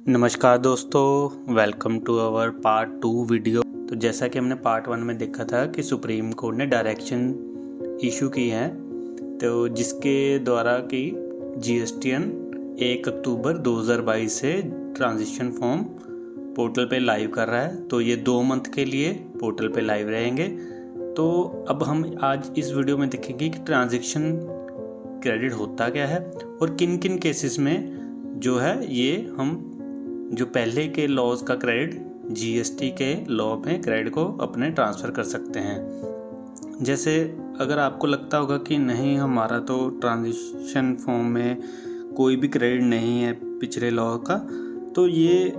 नमस्कार दोस्तों, welcome to our part 2 video. तो जैसा कि हमने पार्ट 1 में देखा था कि सुप्रीम कोर्ट ने डायरेक्शन इशू की है, तो जिसके द्वारा कि जीएसटीएन 1 अक्टूबर 2022 से ट्रांजिशन फॉर्म पोर्टल पे लाइव कर रहा है। तो ये 2 मंथ के लिए पोर्टल पे लाइव रहेंगे। तो अब हम आज इस वीडियो में देखेंगे कि ट्रांजैक्शन क्रेडिट होता क्या है और किन किन केसेस में जो है ये हम जो पहले के लॉज का क्रेडिट जीएसटी के लॉ में क्रेडिट को अपने ट्रांसफ़र कर सकते हैं। जैसे अगर आपको लगता होगा कि नहीं, हमारा तो ट्रांजिशन फॉर्म में कोई भी क्रेडिट नहीं है पिछले लॉ का, तो ये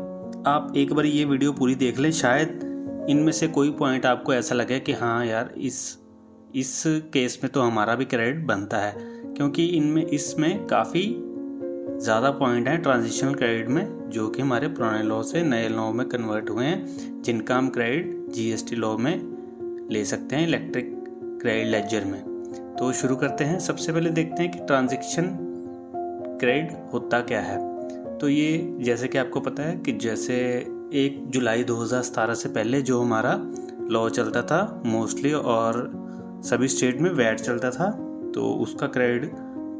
आप एक बार ये वीडियो पूरी देख लें। शायद इनमें से कोई पॉइंट आपको ऐसा लगे कि हाँ यार, इस केस में तो हमारा भी क्रेडिट बनता है, क्योंकि इसमें काफ़ी ज़्यादा पॉइंट हैं ट्रांजिशनल क्रेडिट में जो कि हमारे पुराने लॉ से नए लॉ में कन्वर्ट हुए हैं, जिनका हम क्रेडिट जीएसटी लॉ में ले सकते हैं, इलेक्ट्रिक क्रेडिट लेजर में। तो शुरू करते हैं। सबसे पहले देखते हैं कि ट्रांजैक्शन क्रेडिट होता क्या है। तो ये जैसे कि आपको पता है कि जैसे 1 जुलाई 2017 से पहले जो हमारा लॉ चलता था मोस्टली, और सभी स्टेट में वैट चलता था, तो उसका क्रेडिट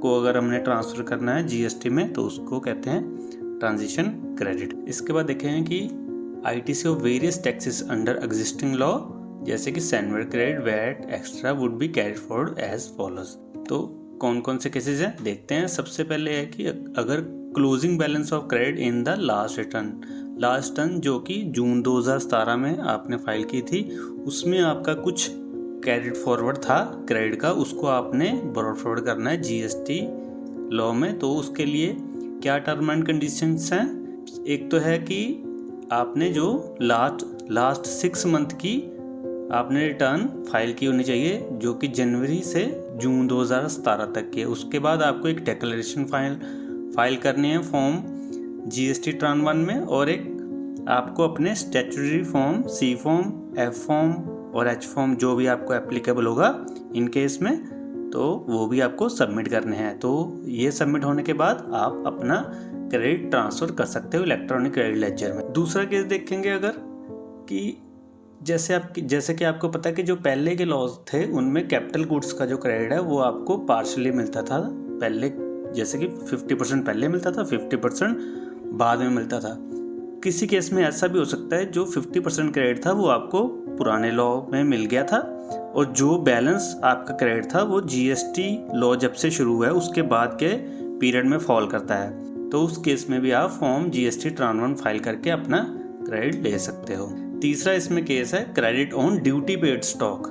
को अगर हमने ट्रांसफ़र करना है जीएसटी में तो उसको कहते हैं ट्रांजिशन क्रेडिट। इसके बाद देखें कि ITC of various taxes under existing law, जैसे कि sandwich credit, VAT extra would be carried forward as follows. तो कौन कौन से केसेस हैं देखते हैं। सबसे पहले है कि अगर closing balance of credit in the last return जो कि जून 2017 में आपने फाइल की थी, उसमें आपका कुछ क्रेडिट फॉरवर्ड था क्रेडिट का, उसको आपने ब्रॉड फॉरवर्ड करना है जीएसटी लॉ में। तो उसके लिए क्या टर्म एंड कंडीशंस हैं। एक तो है कि आपने जो लास्ट 6 मंथ की आपने रिटर्न फाइल की होनी चाहिए, जो कि जनवरी से जून 2017 तक की है। उसके बाद आपको एक डिक्लेरेशन फाइल करनी है फॉर्म जीएसटी ट्रान 1 में, और एक आपको अपने statutory form C form, F form और एच फॉर्म जो भी आपको एप्लीकेबल होगा इन केस में, तो वो भी आपको सबमिट करने हैं। तो ये सबमिट होने के बाद आप अपना क्रेडिट ट्रांसफ़र कर सकते हो इलेक्ट्रॉनिक क्रेडिट लेजर में। दूसरा केस देखेंगे अगर कि जैसे कि आपको पता है कि जो पहले के लॉज थे उनमें कैपिटल गुड्स का जो क्रेडिट है वो आपको पार्शली मिलता था पहले, जैसे कि 50% पहले मिलता था, 50% बाद में मिलता था। किसी केस में ऐसा भी हो सकता है जो 50% क्रेडिट था वो आपको पुराने लॉ में मिल गया था, और जो बैलेंस आपका क्रेडिट था वो जीएसटी लॉ जब से शुरू हुआ है उसके बाद के पीरियड में फॉल करता है। तो उस केस में भी आप फॉर्म जीएसटी ट्रान 1 फाइल करके अपना क्रेडिट ले सकते हो। तीसरा इसमें केस है credit on duty paid stock.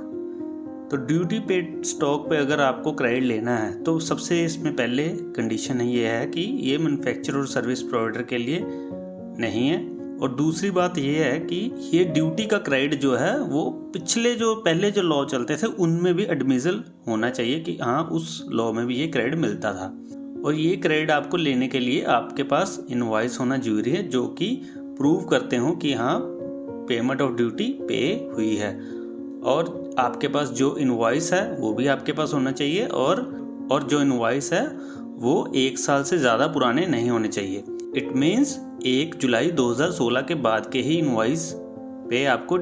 तो ड्यूटी पेड स्टॉक पे अगर आपको क्रेडिट लेना है तो सबसे इसमें पहले कंडीशन ये है कि ये मैन्युफैक्चरर और सर्विस प्रोवाइडर के लिए नहीं है, और दूसरी बात ये है कि ये ड्यूटी का क्रेडिट जो है वो पहले जो लॉ चलते थे उनमें भी एडमिसल होना चाहिए कि हाँ, उस लॉ में भी ये क्रेडिट मिलता था। और ये क्रेडिट आपको लेने के लिए आपके पास इनवॉइस होना जरूरी है जो कि प्रूव करते हो कि हाँ, पेमेंट ऑफ ड्यूटी पे हुई है, और आपके पास जो इनवॉइस है वो भी आपके पास होना चाहिए, और जो इनवॉइस है वो 1 साल से ज़्यादा पुराने नहीं होने चाहिए। इट मीन्स 1 जुलाई 2016 के बाद के ही इनवॉइस पे आपको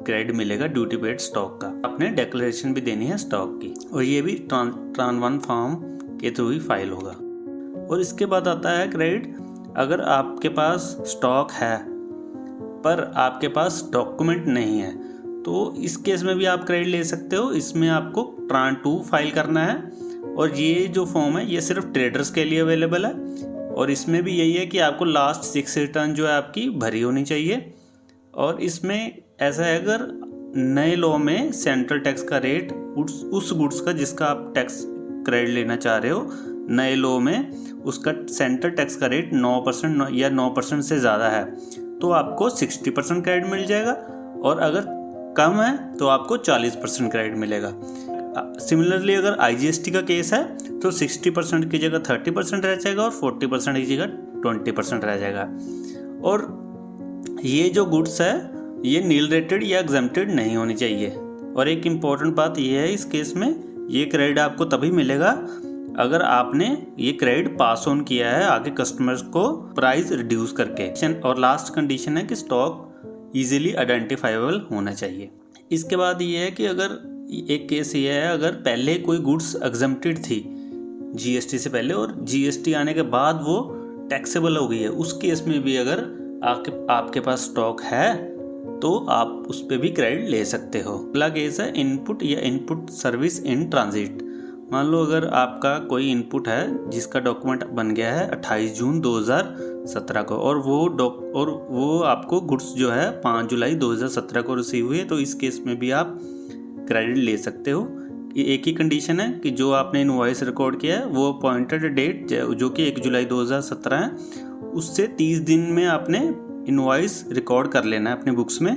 क्रेडिट मिलेगा ड्यूटी पेड स्टॉक का। आपने डिक्लेरेशन भी देनी है स्टॉक की, और ये भी ट्रान 1 फॉर्म के थ्रू ही फाइल होगा। और इसके बाद आता है क्रेडिट अगर आपके पास स्टॉक है पर आपके पास डॉक्यूमेंट नहीं है, तो इस केस में भी आप क्रेडिट ले सकते हो। इसमें आपको ट्रान 2 फाइल करना है, और ये जो फॉर्म है ये सिर्फ ट्रेडर्स के लिए अवेलेबल है, और इसमें भी यही है कि आपको लास्ट 6 रिटर्न जो है आपकी भरी होनी चाहिए। और इसमें ऐसा है, अगर नए लॉ में सेंट्रल टैक्स का रेट उस गुड्स का जिसका आप टैक्स क्रेडिट लेना चाह रहे हो, नए लॉ में उसका सेंट्रल टैक्स का रेट 9% या 9% से ज़्यादा है तो आपको 60% क्रेडिट मिल जाएगा, और अगर कम है तो आपको 40% क्रेडिट मिलेगा। सिमिलरली अगर आईजीएसटी का केस है तो 60% की जगह 30% रह जाएगा, और 40% की जगह 20% रह जाएगा। और ये जो गुड्स है ये नील रेटेड या एग्जेम्प्टेड नहीं होनी चाहिए। और एक इम्पॉर्टेंट बात ये है, इस केस में ये क्रेडिट आपको तभी मिलेगा अगर आपने ये क्रेडिट पास ऑन किया है आगे कस्टमर्स को प्राइस रिड्यूस करके। और लास्ट कंडीशन है कि स्टॉक इजीली आइडेंटिफाइबल होना चाहिए। इसके बाद ये है कि अगर एक केस ये है, अगर पहले कोई गुड्स एग्जम्प्टेड थी जीएसटी से पहले और जीएसटी आने के बाद वो टैक्सेबल हो गई है, उस केस में भी अगर आपके पास स्टॉक है तो आप उस पर भी क्रेडिट ले सकते हो। अगला केस है इनपुट या इनपुट सर्विस इन ट्रांजिट। मान लो अगर आपका कोई इनपुट है जिसका डॉक्यूमेंट बन गया है 28 जून 2017 को और वो आपको गुड्स जो है 5 जुलाई 2017 को रिसीव हुई है, तो इस केस में भी आप क्रेडिट ले सकते हो। एक ही कंडीशन है कि जो आपने इनवॉइस रिकॉर्ड किया है वो अपॉइंटेड डेट जो कि 1 जुलाई 2017 है, उससे 30 दिन में आपने इनवॉइस रिकॉर्ड कर लेना है अपने बुक्स में,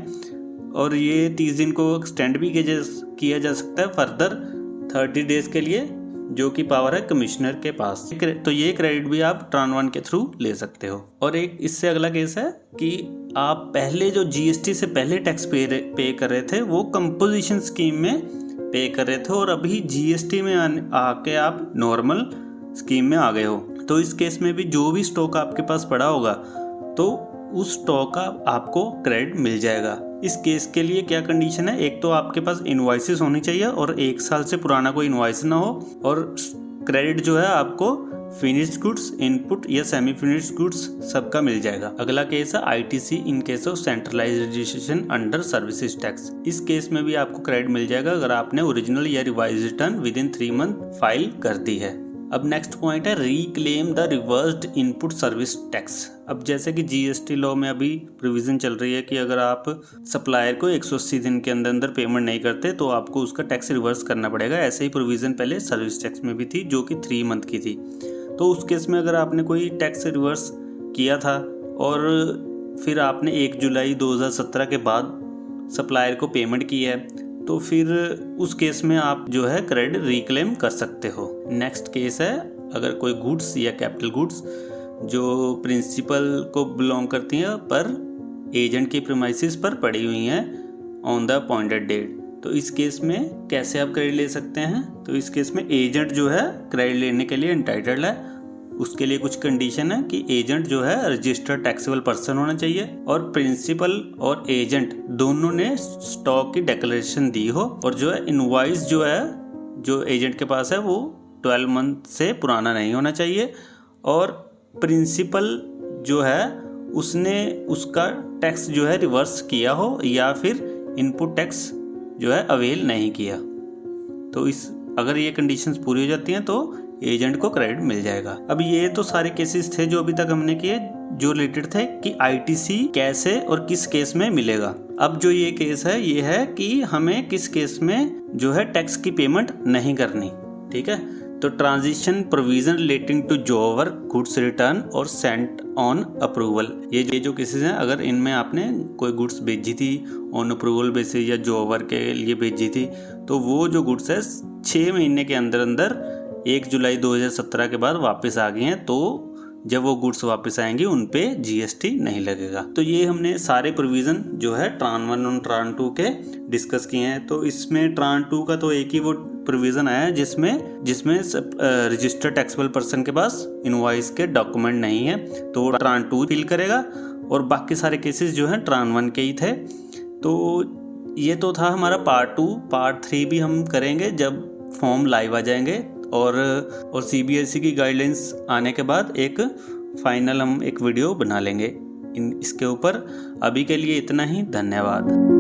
और ये 30 दिन को एक्सटेंड भी किया जा सकता है फर्दर 30 डेज के लिए, जो कि पावर है कमिश्नर के पास। तो ये क्रेडिट भी आप ट्रान 1 के थ्रू ले सकते हो। और एक इससे अगला केस है कि आप पहले जो जीएसटी से पहले टैक्स पे कर रहे थे वो कंपोजिशन स्कीम में पे कर रहे थे और अभी जीएसटी में आके आप नॉर्मल स्कीम में आ गए हो, तो इस केस में भी जो भी स्टॉक आपके पास पड़ा होगा तो उस स्टॉक का आपको क्रेडिट मिल जाएगा। इस केस के लिए क्या कंडीशन है, एक तो आपके पास इनवॉइसेस होनी चाहिए और 1 साल से पुराना कोई इनवॉइस ना हो, और क्रेडिट जो है आपको फिनिश्ड गुड्स, इनपुट या सेमी फिनिश्ड गुड्स सबका मिल जाएगा। अगला केस है ITC in case of centralised registration under services tax. इस केस में भी आपको क्रेडिट मिल जाएगा अगर आपने ओरिजिनल या revise return with in 3 month file कर दी है। अब नेक्स्ट पॉइंट है reclaim the reversed input service tax. अब जैसे कि जीएसटी लॉ में अभी प्रोविजन चल रही है कि अगर आप सप्लायर को 180 दिन के अंदर पेमेंट नहीं करते तो आपको उसका टैक्स रिवर्स करना पड़ेगा। ऐसे ही प्रोविजन पहले सर्विस टैक्स में भी थी जो कि 3 मंथ की थी। तो उस केस में अगर आपने कोई टैक्स रिवर्स किया था और फिर आपने 1 जुलाई 2017 के बाद सप्लायर को पेमेंट की है तो फिर उस केस में आप जो है क्रेडिट रिक्लेम कर सकते हो। नेक्स्ट केस है अगर कोई गुड्स या कैपिटल गुड्स जो प्रिंसिपल को बिलोंग करती हैं पर एजेंट की प्रीमाइसिस पर पड़ी हुई हैं ऑन द अपॉइंटेड डेट, तो इस केस में कैसे आप क्रेडिट ले सकते हैं। तो इस केस में एजेंट जो है क्रेडिट लेने के लिए एंटाइटल्ड है। उसके लिए कुछ कंडीशन है कि एजेंट जो है रजिस्टर्ड टैक्सेबल पर्सन होना चाहिए और प्रिंसिपल और एजेंट दोनों ने स्टॉक की डिक्लेरेशन दी हो, और जो है इनवॉइस जो है जो एजेंट के पास है वो 12 मंथ से पुराना नहीं होना चाहिए, और प्रिंसिपल जो है उसने उसका टैक्स जो है रिवर्स किया हो या फिर इनपुट टैक्स जो है अवेल नहीं किया। तो अगर ये कंडीशंस पूरी हो जाती हैं तो एजेंट को क्रेडिट मिल जाएगा। अब ये तो सारे केसेस थे जो अभी तक हमने किए जो रिलेटेड थे कि आईटीसी कैसे और किस केस में मिलेगा। अब जो ये केस है ये है कि हमें किस केस में जो है टैक्स की पेमेंट नहीं करनी। ठीक है, तो transition provision relating to job goods return और सेंट ऑन अप्रूवल, ये जो केसेस हैं अगर इनमें आपने कोई गुड्स भेजी थी ऑन अप्रूवल बेसिस या जॉब के लिए भेजी थी तो वो जो गुड्स है 6 महीने के अंदर 1 जुलाई 2017 के बाद वापस आ गई हैं, तो जब वो गुड्स वापस आएंगी उन पे जीएसटी नहीं लगेगा। तो ये हमने सारे प्रोविज़न जो है ट्रान 1 और ट्रान 2 के डिस्कस किए हैं। तो इसमें ट्रान 2 का तो एक ही वो प्रोविज़न आया है जिसमें रजिस्टर्ड टैक्सेबल पर्सन के पास इनवॉइस के डॉक्यूमेंट नहीं है, तो वो ट्रान 2 फिल करेगा, और बाकी सारे केसेस जो हैं ट्रान 1 के ही थे। तो ये तो था हमारा पार्ट 2। पार्ट 3 भी हम करेंगे जब फॉर्म लाइव आ जाएंगे और सीबीएसई की गाइडलाइंस आने के बाद एक फाइनल हम एक वीडियो बना लेंगे इसके ऊपर। अभी के लिए इतना ही, धन्यवाद।